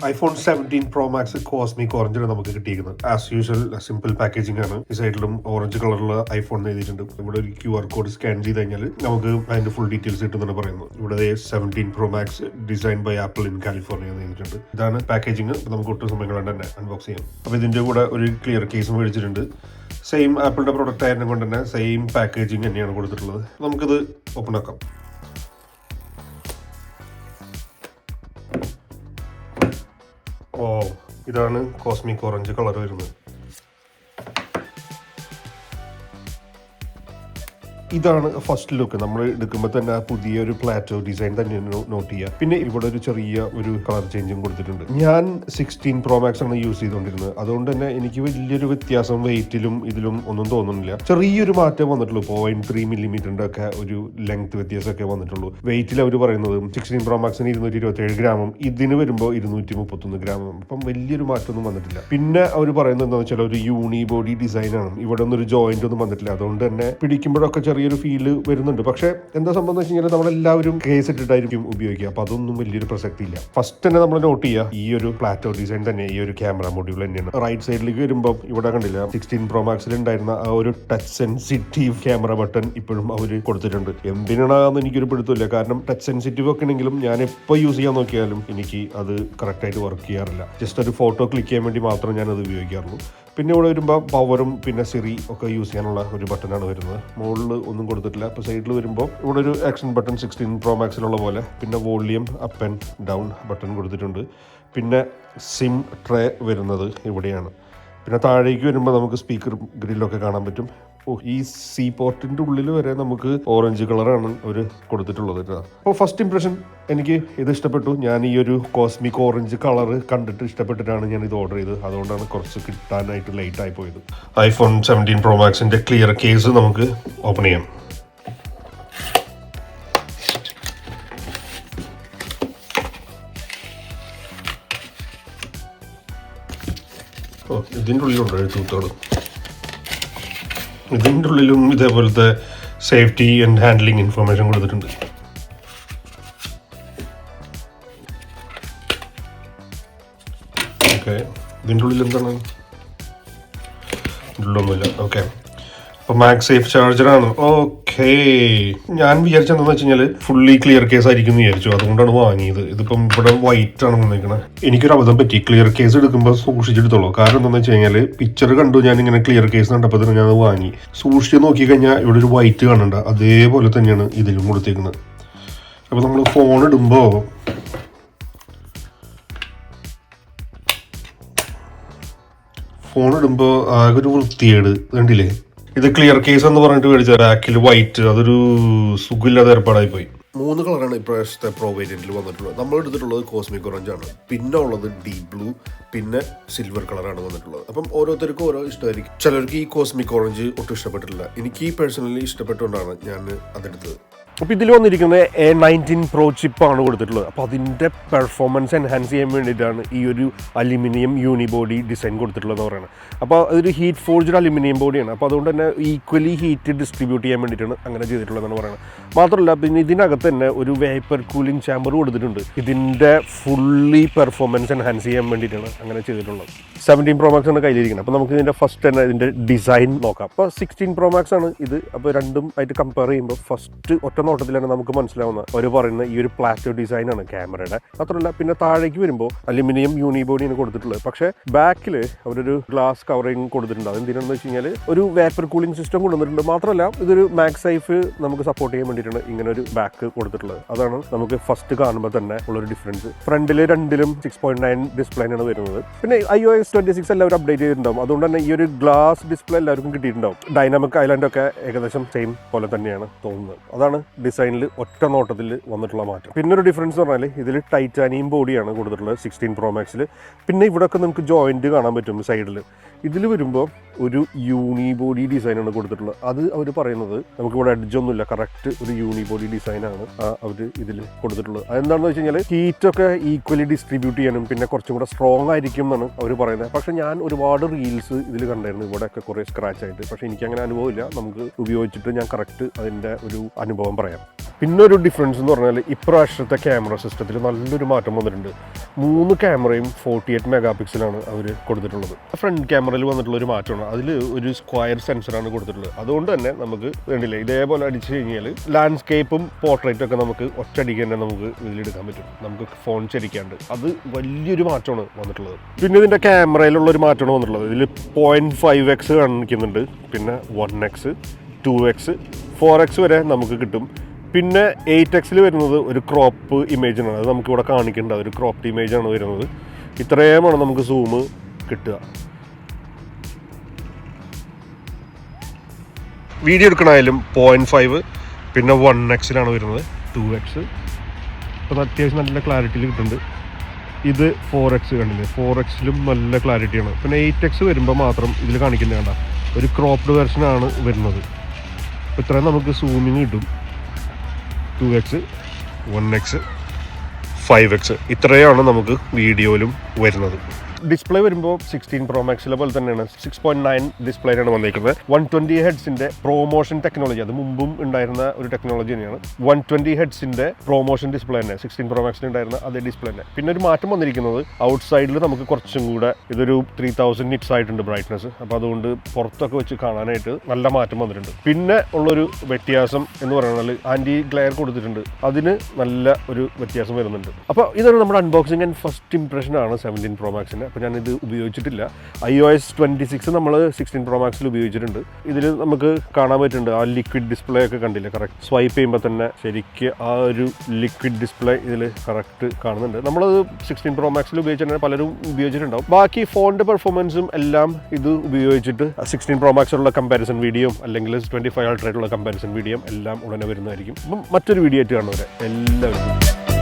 iPhone 17 Pro Max cosmic ഓറഞ്ചിലാണ് നമുക്ക് കിട്ടിയിരിക്കുന്നത്. As usual simple packaging ആണ്. ഈ സൈഡിലും ഓറഞ്ച് കളറുള്ള ഐഫോൺ എഴുതിയിട്ടുണ്ട്. ഇവിടെ ഒരു QR കോഡ് സ്കാൻ ചെയ്ത് കഴിഞ്ഞാൽ നമുക്ക് അതിന്റെ ഫുൾ ഡീറ്റെയിൽസ് കിട്ടുമെന്നാണ് പറയുന്നത്. ഇവിടെ 17 Pro Max design by Apple in California എന്ന് എഴുതിയിട്ടുണ്ട്. ഇതാണ് പാക്കേജിംഗ്. നമുക്ക് ഒട്ടും സമയം കളയാണ്ട് തന്നെ അൺബോക്സ് ചെയ്യാം. അപ്പോൾ ഇതിന്റെ കൂടെ ഒരു ക്ലിയർ കേസും മേടിച്ചിട്ടുണ്ട്. സെയിം ആപ്പിളിന്റെ പ്രൊഡക്റ്റ് ആയതിനെ കൊണ്ട് തന്നെ സെയിം പാക്കേജിംഗ് തന്നെയാണ് കൊടുത്തിട്ടുള്ളത്. നമുക്കിത് ഓപ്പൺ ആക്കാം. ഓ, ഇതാണ് കോസ്മിക് ഓറഞ്ച് കളർ വരുന്നത്. ഇതാണ് ഫസ്റ്റ് ലുക്ക്. നമ്മൾ എടുക്കുമ്പോൾ തന്നെ പുതിയൊരു പ്ലാറ്റോ ഡിസൈൻ തന്നെ നോട്ട് ചെയ്യുക. പിന്നെ ഇവിടെ ഒരു ചെറിയ ഒരു കളർ ചേഞ്ചും കൊടുത്തിട്ടുണ്ട്. ഞാൻ 16 Pro Max ആണ് യൂസ് ചെയ്തുകൊണ്ടിരുന്നത്. അതുകൊണ്ട് തന്നെ എനിക്ക് വലിയൊരു വ്യത്യാസം വെയിറ്റിലും ഇതിലും ഒന്നും തോന്നുന്നില്ല. ചെറിയൊരു മാറ്റം വന്നിട്ടുള്ളൂ. 0.3 മില്ലിമീറ്ററിന്റെ ഒക്കെ ഒരു ലെങ്ത് വ്യത്യാസമൊക്കെ വന്നിട്ടുള്ളൂ. വെയിറ്റിൽ അവർ പറയുന്നത് 16 Pro Maxന് 227 ഗ്രാമും ഇതിന് വരുമ്പോൾ 231 ഗ്രാമും. അപ്പം വലിയൊരു മാറ്റമൊന്നും വന്നിട്ടില്ല. പിന്നെ അവർ പറയുന്നത് എന്താണെന്ന് വെച്ചാൽ ഒരു യൂണി ബോഡി ഡിസൈൻ ആണ്. ഇവിടെ ഒന്നും ഒരു ജോയിന്റ് ഒന്നും വന്നിട്ടില്ല. അതുകൊണ്ട് തന്നെ പിടിക്കുമ്പോഴൊക്കെ ചെറിയൊരു ഫീല് വരുന്നുണ്ട്. പക്ഷെ എന്താ സംഭവം എന്ന് വെച്ച് കഴിഞ്ഞാൽ നമ്മളെല്ലാവരും കേസ് ഇട്ടിട്ടായിരിക്കും ഉപയോഗിക്കുക. അപ്പൊ അതൊന്നും വലിയൊരു പ്രസക്തി ഇല്ല. ഫസ്റ്റ് തന്നെ നമ്മൾ നോട്ട് ചെയ്യുക ഈ ഒരു പ്ലാറ്റോ ഡിസൈൻ തന്നെ ഈ ഒരു ക്യാമറ മൊഡ്യൂൾ തന്നെയാണ്. റൈറ്റ് സൈഡിലേക്ക് വരുമ്പോൾ ഇവിടെ കണ്ടില്ല 16 Pro Maxൽ ഉണ്ടായിരുന്ന ആ ഒരു ടച്ച് സെൻസിറ്റീവ് ക്യാമറ ബട്ടൺ ഇപ്പോഴും അവർ കൊടുത്തിട്ടുണ്ട്. എന്തിനാണെന്ന് എനിക്കൊരു പിടുത്തമില്ല. കാരണം ടച്ച് സെൻസിറ്റീവ് ഒക്കെ ആണെങ്കിലും ഞാൻ എപ്പോൾ യൂസ് ചെയ്യാൻ നോക്കിയാലും എനിക്ക് അത് കറക്റ്റായിട്ട് വർക്ക് ചെയ്യാറില്ല. ജസ്റ്റ് ഒരു ഫോട്ടോ ക്ലിക്ക് ചെയ്യാൻ വേണ്ടി മാത്രം ഞാനത് ഉപയോഗിക്കാറുള്ളൂ. പിന്നെ ഇവിടെ വരുമ്പോൾ പവറും പിന്നെ സിറി ഒക്കെ യൂസ് ചെയ്യാനുള്ള ഒരു ബട്ടനാണ് വരുന്നത്. മുകളിൽ ഒന്നും കൊടുത്തിട്ടില്ല. അപ്പോൾ സൈഡിൽ വരുമ്പോൾ ഇവിടെ ഒരു ആക്ഷൻ ബട്ടൺ 16 Pro Maxലുള്ള പോലെ. പിന്നെ volume up and down button കൊടുത്തിട്ടുണ്ട്. പിന്നെ സിം ട്രേ വരുന്നത് ഇവിടെയാണ്. പിന്നെ താഴേക്ക് വരുമ്പോൾ നമുക്ക് സ്പീക്കർ ഗ്രില്ലൊക്കെ കാണാൻ പറ്റും. ഈ സി പോർട്ടിൻ്റെ ഉള്ളിൽ വരെ നമുക്ക് ഓറഞ്ച് കളറാണ് അവർ കൊടുത്തിട്ടുള്ളത് കേട്ടോ. അപ്പോൾ ഫസ്റ്റ് ഇംപ്രഷൻ എനിക്ക് ഇത് ഇഷ്ടപ്പെട്ടു. ഞാൻ ഈ ഒരു കോസ്മിക് ഓറഞ്ച് കളർ കണ്ടിട്ട് ഇഷ്ടപ്പെട്ടിട്ടാണ് ഞാൻ ഇത് ഓർഡർ ചെയ്തത്. അതുകൊണ്ടാണ് കുറച്ച് കിട്ടാനായിട്ട് ലേറ്റ് ആയി പോയത്. iPhone 17 Pro Maxന്റെ ക്ലിയർ കേസ് നമുക്ക് ഓപ്പൺ ചെയ്യാം. ഇതിൻ്റെ ഉള്ളിലുണ്ട് എഴുത്തൂത്തോട്. ഇതിൻ്റെ ഉള്ളിലും ഇതേപോലത്തെ സേഫ്റ്റി ആൻഡ് ഹാൻഡ്ലിംഗ് ഇൻഫർമേഷൻ കൊടുത്തിട്ടുണ്ട്. ഓക്കെ, ഇതിൻ്റെ ഉള്ളിൽ എന്താണ്? ഉള്ളൊന്നുമില്ല. ഓക്കെ, അപ്പോൾ മാക്സ് സേഫ് ചാർജറാണ്. ഓക്കെ, ഞാൻ വിചാരിച്ചെന്താണെന്ന് വെച്ച് കഴിഞ്ഞാൽ ഫുള്ളി ക്ലിയർ കേസ് ആയിരിക്കും എന്ന് വിചാരിച്ചു. അതുകൊണ്ടാണ് വാങ്ങിയത്. ഇതിപ്പം ഇവിടെ വൈറ്റ് ആണ് വന്നിരിക്കുന്നത്. എനിക്കൊരു അബദ്ധം പറ്റി. ക്ലിയർ കേസ് എടുക്കുമ്പോൾ സൂക്ഷിച്ചെടുത്തോളൂ. കാരണം എന്താണെന്ന് വെച്ച് കഴിഞ്ഞാൽ പിക്ചർ കണ്ടു ഞാനിങ്ങനെ ക്ലിയർ കേസ് കണ്ടപ്പോൾ തന്നെ ഞാൻ അത് വാങ്ങി. സൂക്ഷിച്ച് നോക്കിക്കഴിഞ്ഞാൽ ഇവിടെ ഒരു വൈറ്റ് കാണുന്നുണ്ട്. അതേപോലെ തന്നെയാണ് ഇതിലും കൊടുത്തേക്കുന്നത്. അപ്പോൾ നമ്മൾ ഫോൺ ഇടുമ്പോൾ ആകെ ഒരു വൃത്തിയേട് കണ്ടില്ലേ? ഇത് ക്ലിയർ കേസ് എന്ന് പറഞ്ഞിട്ട് മേടിച്ച ബാക്കിൽ വൈറ്റ്, അതൊരു സുഖമില്ലാതെ ഏർപ്പാടായി പോയി. 3 കളറാണ് ഇപ്രാവശ്യത്തെ പ്രോ വേരിയന്റിൽ വന്നിട്ടുള്ളത്. നമ്മൾ എടുത്തിട്ടുള്ളത് കോസ്മിക് ഓറഞ്ച് ആണ്. പിന്നെ ഉള്ളത് ഡീപ് ബ്ലൂ, പിന്നെ സിൽവർ കളറാണ് വന്നിട്ടുള്ളത്. അപ്പം ഓരോരുത്തർക്കും ഓരോ ഇഷ്ടമായിരിക്കും. ചിലർക്ക് ഈ കോസ്മിക് ഓറഞ്ച് ഒട്ടും ഇഷ്ടപ്പെട്ടിട്ടില്ല. എനിക്ക് പേഴ്സണലി ഇഷ്ടപ്പെട്ടുകൊണ്ടാണ് ഞാൻ അതെടുത്തത്. അപ്പോൾ ഇതിൽ വന്നിരിക്കുന്നത് A19 Pro ചിപ്പാണ് കൊടുത്തിട്ടുള്ളത്. അപ്പോൾ അതിൻ്റെ പെർഫോമൻസ് എൻഹാൻസ് ചെയ്യാൻ വേണ്ടിയിട്ടാണ് ഈ ഒരു അലുമിനിയം യൂണിബോഡി ഡിസൈൻ കൊടുത്തിട്ടുള്ളതെന്ന് പറയുന്നത്. അപ്പോൾ അതൊരു ഹീറ്റ് ഫോർജ്ഡ് അലുമിനിയം ബോഡിയാണ്. അപ്പോൾ അതുകൊണ്ട് തന്നെ ഈക്വലി ഹീറ്റ് ഡിസ്ട്രിബ്യൂട്ട് ചെയ്യാൻ വേണ്ടിയിട്ടാണ് അങ്ങനെ ചെയ്തിട്ടുള്ളതെന്നാണ് പറയുന്നത്. മാത്രമല്ല പിന്നെ ഇതിനകത്ത് തന്നെ ഒരു വേപ്പർ കൂളിംഗ് ചാമ്പർ കൊടുത്തിട്ടുണ്ട്. ഇതിൻ്റെ ഫുള്ളി പെർഫോമൻസ് എൻഹാൻസ് ചെയ്യാൻ വേണ്ടിയിട്ടാണ് അങ്ങനെ ചെയ്തിട്ടുള്ളത്. 17 Pro Max ആണ് കയ്യിലിരിക്കുന്നത്. അപ്പോൾ നമുക്ക് ഇതിൻ്റെ ഫസ്റ്റ് തന്നെ ഇതിൻ്റെ ഡിസൈൻ നോക്കാം. അപ്പോൾ 16 Pro Max ആണ് ഇത്. അപ്പോൾ രണ്ടും ആയിട്ട് കമ്പയർ ചെയ്യുമ്പോൾ ഫസ്റ്റ് ഒറ്റ നോട്ടത്തിൽ തന്നെ നമുക്ക് മനസ്സിലാവുന്ന അവർ പറയുന്ന ഈ ഒരു പ്ലാറ്റോ ഡിസൈനാണ് ക്യാമറയുടെ. മാത്രമല്ല പിന്നെ താഴേക്ക് വരുമ്പോൾ അലുമിനിയം യൂണിബോഡിയാണ് കൊടുത്തിട്ടുള്ളത്. പക്ഷേ ബാക്കിൽ അവരൊരു ഗ്ലാസ് കവറിങ് കൊടുത്തിട്ടുണ്ട്. അതെന്തിനാണെന്ന് വെച്ച് കഴിഞ്ഞാൽ ഒരു വേപ്പർ കൂളിംഗ് സിസ്റ്റം കൊണ്ടുവന്നിട്ടുണ്ട്. മാത്രമല്ല ഇതൊരു മാക്സ് സേഫ് നമുക്ക് സപ്പോർട്ട് ചെയ്യാൻ വേണ്ടിയിട്ടാണ് ഇങ്ങനെ ഒരു ബാക്ക് കൊടുത്തിട്ടുള്ളത്. അതാണ് നമുക്ക് ഫസ്റ്റ് കാണുമ്പോൾ തന്നെ ഉള്ളൊരു ഡിഫറൻസ്. ഫ്രണ്ടിൽ രണ്ടിലും 6.9 ഡിസ്പ്ലേയാണ് വരുന്നത്. പിന്നെ iOS 26 എല്ലാവരും അപ്ഡേറ്റ് ചെയ്തിട്ടുണ്ടാവും. അതുകൊണ്ട് തന്നെ ഈ ഒരു ഗ്ലാസ് ഡിസ്പ്ലേ എല്ലാവർക്കും കിട്ടിയിട്ടുണ്ടാവും. ഡൈനാമിക് ഐലൻഡ് ഒക്കെ ഏകദേശം സെയിം പോലെ തന്നെയാണ് തോന്നുന്നത്. അതാണ് ഡിസൈനിൽ ഒറ്റ നോട്ടത്തിൽ വന്നിട്ടുള്ള മാറ്റം. പിന്നെ ഒരു ഡിഫറൻസ് എന്ന് പറഞ്ഞാൽ ഇതിൽ ടൈറ്റാനിയം ബോഡിയാണ് കൊടുത്തിട്ടുള്ളത് 16 Pro Maxൽ. പിന്നെ ഇവിടെയൊക്കെ നമുക്ക് ജോയിന്റ് കാണാൻ പറ്റും സൈഡിൽ. ഇതിൽ വരുമ്പോൾ ഒരു യൂണി ബോഡി ഡിസൈനാണ് കൊടുത്തിട്ടുള്ളത്. അത് അവർ പറയുന്നത് നമുക്കിവിടെ എഡ്ജൊന്നുമില്ല, കറക്റ്റ് ഒരു യൂണി ബോഡി ഡിസൈനാണ് അവർ ഇതിൽ കൊടുത്തിട്ടുള്ളത്. അതെന്താണെന്ന് വെച്ച് കഴിഞ്ഞാൽ ഹീറ്റൊക്കെ ഈക്വലി ഡിസ്ട്രിബ്യൂട്ട് ചെയ്യാനും പിന്നെ കുറച്ചും കൂടെ സ്ട്രോങ് ആയിരിക്കും എന്നാണ് അവർ പറയുന്നത്. പക്ഷേ ഞാൻ ഒരുപാട് റീൽസ് ഇതിൽ കണ്ടായിരുന്നു ഇവിടെയൊക്കെ കുറേ സ്ക്രാച്ച് ആയിട്ട്. പക്ഷേ എനിക്കങ്ങനെ അനുഭവമില്ല. നമുക്ക് ഉപയോഗിച്ചിട്ട് ഞാൻ കറക്റ്റ് അതിൻ്റെ ഒരു അനുഭവം പറയാം. പിന്നെ ഒരു ഡിഫറൻസ് എന്ന് പറഞ്ഞാൽ ഇപ്രാവശ്യത്തെ ക്യാമറ സിസ്റ്റത്തിൽ നല്ലൊരു മാറ്റം വന്നിട്ടുണ്ട്. 3 ക്യാമറയും 48 മെഗാ പിക്സലാണ് അവർ കൊടുത്തിട്ടുള്ളത്. ഫ്രണ്ട് ക്യാമറയിൽ വന്നിട്ടുള്ള ഒരു മാറ്റമാണ്. അതിൽ ഒരു സ്ക്വയർ സെൻസറാണ് കൊടുത്തിട്ടുള്ളത്. അതുകൊണ്ട് തന്നെ നമുക്ക് വേണ്ടില്ല ഇതേപോലെ അടിച്ചു കഴിഞ്ഞാൽ ലാൻഡ്സ്കേപ്പും പോർട്രേറ്റും ഒക്കെ നമുക്ക് ഒറ്റയടിക്ക് തന്നെ നമുക്ക് ഇതിലെടുക്കാൻ പറ്റും, നമുക്ക് ഫോൺ ചരിക്കാണ്ട്. അത് വലിയൊരു മാറ്റമാണ് വന്നിട്ടുള്ളത്. പിന്നെ ഇതിൻ്റെ ക്യാമറയിലുള്ളൊരു മാറ്റമാണ് വന്നിട്ടുള്ളത്. ഇതിൽ 0.5x കാണിക്കുന്നുണ്ട്, പിന്നെ 1x, 2x, 4x വരെ നമുക്ക് കിട്ടും. പിന്നെ 8x വരുന്നത് ഒരു ക്രോപ്പ് ഇമേജാണ്. അത് നമുക്കിവിടെ കാണിക്കേണ്ട ഒരു ക്രോപ്ഡ് ഇമേജാണ് വരുന്നത്. ഇത്രയുമാണ് നമുക്ക് സൂം കിട്ടുക. വീഡിയോ എടുക്കണമായാലും 0.5, പിന്നെ 1x വരുന്നത്, 2x. അപ്പോൾ അത്യാവശ്യം നല്ല ക്ലാരിറ്റിയിൽ കിട്ടുന്നുണ്ട്. ഇത് 4x കണ്ടില്ലേ, 4x നല്ല ക്ലാരിറ്റിയാണ്. പിന്നെ 8x വരുമ്പോൾ മാത്രം ഇതിൽ കാണിക്കുന്നത് കണ്ട ഒരു ക്രോപ്ഡ് വെർഷനാണ് വരുന്നത്. അപ്പോൾ ഇത്രയും നമുക്ക് സൂമിങ് കിട്ടും. 2x, 1x, 5x ഇത്രയാണ് നമുക്ക് വീഡിയോയിലും വരുന്നത്. ഡിസ്പ്ലേ വരുമ്പോൾ 16 Pro Max പോലെ തന്നെയാണ്. 6.9 ഡിസ്പ്ലേയാണ് വന്നിരിക്കുന്നത്. 120 ഹെഡ്സിൻ്റെ പ്രൊമോഷൻ ടെക്നോളജി, അത് മുമ്പും ഉണ്ടായിരുന്ന ഒരു ടെക്നോളജി തന്നെയാണ്. 120 ഹെഡ്സിൻ്റെ പ്രൊമോഷൻ ഡിസ്പ്ലേ തന്നെ 16 Pro Maxൽ ഉണ്ടായിരുന്ന അതേ ഡിസ്പ്ലേ തന്നെ. പിന്നെ ഒരു മാറ്റം വന്നിരിക്കുന്നത് ഔട്ട് സൈഡിൽ നമുക്ക് കുറച്ചും കൂടെ ഇതൊരു 3000 നിറ്റ്സ് ആയിട്ടുണ്ട് ബ്രൈറ്റ്നസ്. അപ്പോൾ അതുകൊണ്ട് പുറത്തൊക്കെ വെച്ച് കാണാനായിട്ട് നല്ല മാറ്റം വന്നിട്ടുണ്ട്. പിന്നെ ഉള്ളൊരു വ്യത്യാസം എന്ന് പറയുന്നത് ആൻറ്റി ഗ്ലെയർ കൊടുത്തിട്ടുണ്ട്. അതിന് നല്ല ഒരു വ്യത്യാസം വരുന്നുണ്ട്. അപ്പോൾ ഇതാണ് നമ്മുടെ അൺബോക്സിങ് ആൻഡ് ഫസ്റ്റ് ഇംപ്രഷനാണ് 17 Pro Maxൻ്റെ. അപ്പോൾ ഞാനിത് ഉപയോഗിച്ചിട്ടില്ല. iOS 26 നമ്മൾ 16 Pro Maxൽ ഉപയോഗിച്ചിട്ടുണ്ട്. ഇതിൽ നമുക്ക് കാണാൻ പറ്റുന്നുണ്ട് ആ ലിക്വിഡ് ഡിസ്പ്ലേ ഒക്കെ കണ്ടില്ലേ, കറക്റ്റ് സ്വൈപ്പ് ചെയ്യുമ്പോൾ തന്നെ ശരിക്ക് ആ ഒരു ലിക്വിഡ് ഡിസ്പ്ലേ ഇതിൽ കറക്റ്റ് കാണുന്നുണ്ട്. നമ്മളത് 16 Pro Maxൽ ഉപയോഗിച്ചിട്ടുണ്ടെങ്കിൽ പലരും ഉപയോഗിച്ചിട്ടുണ്ടാവും. ബാക്കി ഫോണിൻ്റെ പെർഫോമൻസും എല്ലാം ഇത് ഉപയോഗിച്ചിട്ട് 16 Pro Maxലുള്ള കമ്പാരിസൺ വീഡിയോ അല്ലെങ്കിൽ 25 Ultra കമ്പാരിസൺ വീഡിയോ എല്ലാം ഉടനെ വരുന്നതായിരിക്കും. അപ്പം മറ്റൊരു വീഡിയോ ആയിട്ട് കാണുന്നവരെ എല്ലാവരും